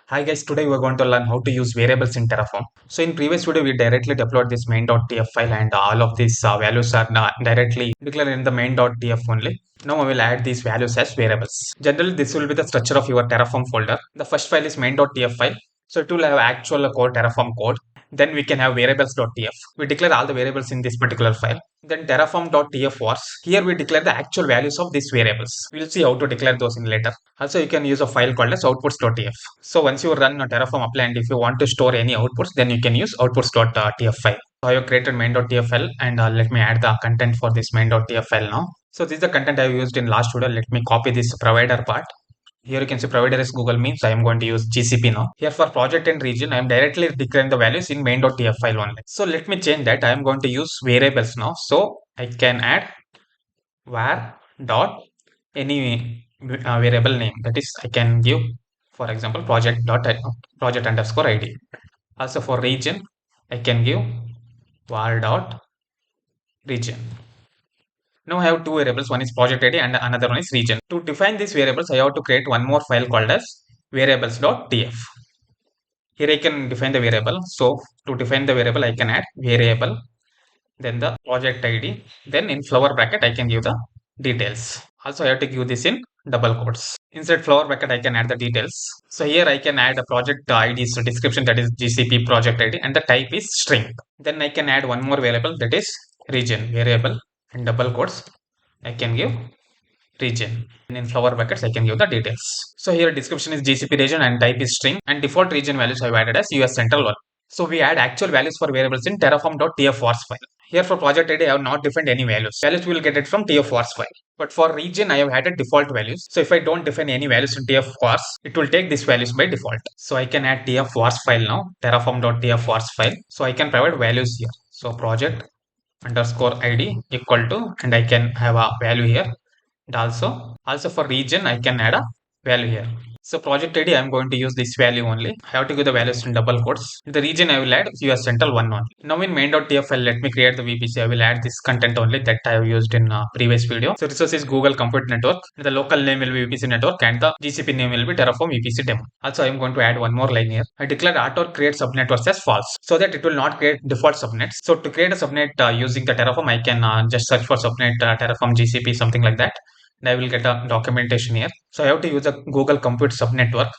Hi guys, today we're going to learn how to use variables in Terraform. So in previous video, we directly deployed this main.tf file and all of these values are directly declared in the main.tf only. Now I will add these values as variables. Generally, this will be the structure of your Terraform folder. The first file is main.tf file. So it will have actual core Terraform code. Then we can have variables.tf. We declare all the variables in this particular file. Then terraform.tf was here we declare the actual values of these variables. We'll see how to declare those in later. Also, you can use a file called as outputs.tf. So once you run a Terraform apply and if you want to store any outputs, then you can use outputs.tf file. So I have created main.tf file and let me add the content for this main.tf file now. So this is the content I have used in last video. Let me copy this provider part. Here you can see provider is Google means I am going to use GCP now. Here for project and region, I am directly declaring the values in main.tf file only. So let me change that. I am going to use variables now. So I can add var dot any variable name. That is, I can give, for example, project underscore ID. Also for region, I can give var dot region. Now I have two variables, one is project ID and another one is region. To define these variables, I have to create one more file called as variables.tf. Here I can define the variable. So to define the variable, I can add variable, then the project ID, then in flower bracket, I can give the details. Also I have to give this in double quotes. Inside flower bracket, I can add the details. So here I can add a project ID, so description that is GCP project ID and the type is string. Then I can add one more variable that is region variable in double quotes. I can give region and in flower brackets I can give the details. So here description is GCP region and type is string and default region values I've added as US Central 1. So we add actual values for variables in terraform.tf vars file. Here for project ID I have not defined any values. Values we will get it from tf vars file. But for region I have added default values. So if I don't define any values in tf vars, it will take these values by default. So I can add tf vars file now, terraform.tf vars file. So I can provide values here. So project underscore ID equal to, and I can have a value here. And also for region I can add a value here. So project ID I am going to use this value only. I have to give the values in double quotes. In the region I will add US Central 1 only. Now in main.tf file let me create the VPC. I will add this content only that I have used in previous video. So resource is Google Compute Network. The local name will be VPC network and the GCP name will be Terraform VPC demo. Also I am going to add one more line here. I declare auto create subnetworks as false so that it will not create default subnets. So to create a subnet using the Terraform I can just search for subnet Terraform GCP something like that. And I will get a documentation here. So I have to use a Google Compute subnetwork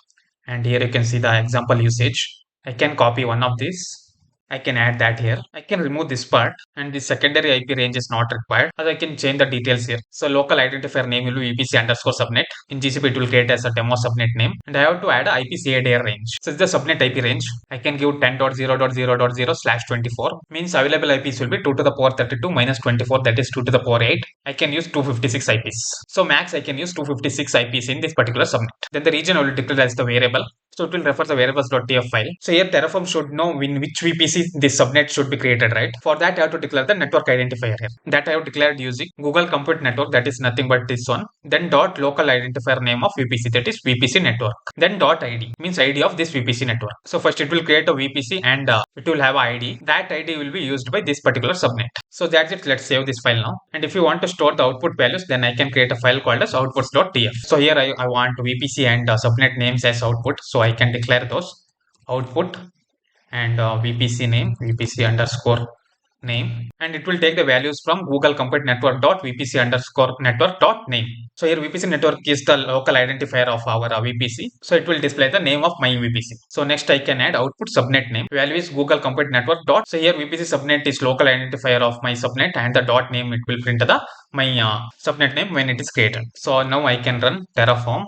and here you can see the example usage. I can copy one of these. I can add that here. I can remove this part and the secondary IP range is not required. As I can change the details here. So local identifier name will be VPC underscore subnet. In GCP it will create as a demo subnet name and I have to add a IPCADR range. So it's the subnet IP range. I can give 10.0.0.0/24 means available IPs will be 2 to the power 32 minus 24 that is 2 to the power 8. I can use 256 IPs. So max I can use 256 IPs in this particular subnet. Then the region I will declare as the variable. So it will refer the variables.tf file. So here Terraform should know in which VPC this subnet should be created, right? For that I have to declare the network identifier here. That I have declared using Google Compute Network, that is nothing but this one. Then dot local identifier name of VPC, that is VPC network. Then dot ID means ID of this VPC network. So first it will create a VPC and it will have ID. That ID will be used by this particular subnet. So that's it. Let's save this file now. And if you want to store the output values, then I can create a file called as outputs.tf. So here I want VPC and subnet names as output. So I can declare those output and VPC name, VPC underscore name, and it will take the values from Google Compute Network dot VPC underscore network dot name. So here VPC network is the local identifier of our VPC. So it will display the name of my VPC. So next I can add output subnet name. Value is Google Compute Network dot. So here VPC subnet is local identifier of my subnet and the dot name it will print the my subnet name when it is created. So now I can run Terraform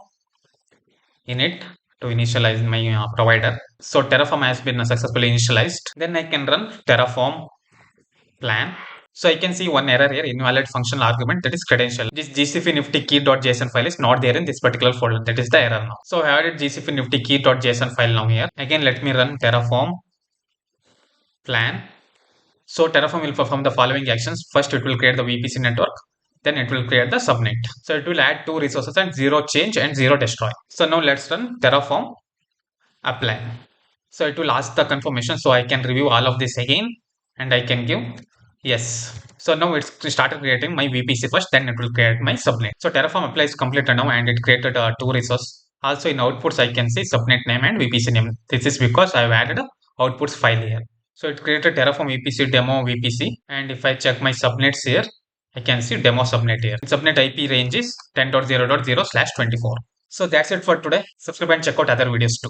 init to initialize my provider. So Terraform has been successfully initialized. Then I can run Terraform plan. So I can see one error here, invalid functional argument, that is credential. This GCP nifty key.json file is not there in this particular folder. That is the error now. So I added GCP nifty key.json file now here. Again, let me run Terraform plan. So Terraform will perform the following actions. First, it will create the VPC network. Then it will create the subnet. So it will add 2 resources and 0 change and 0 destroy. So now let's run Terraform apply. So it will ask the confirmation. So I can review all of this again and I can give yes. So now it's started creating my VPC first, then it will create my subnet. So Terraform apply is completed now and it created 2 resources. Also in outputs, I can see subnet name and VPC name. This is because I've added a outputs file here. So it created Terraform VPC demo VPC. And if I check my subnets here, I can see demo subnet here. Subnet IP range is 10.0.0/24. So that's it for today. Subscribe and check out other videos too.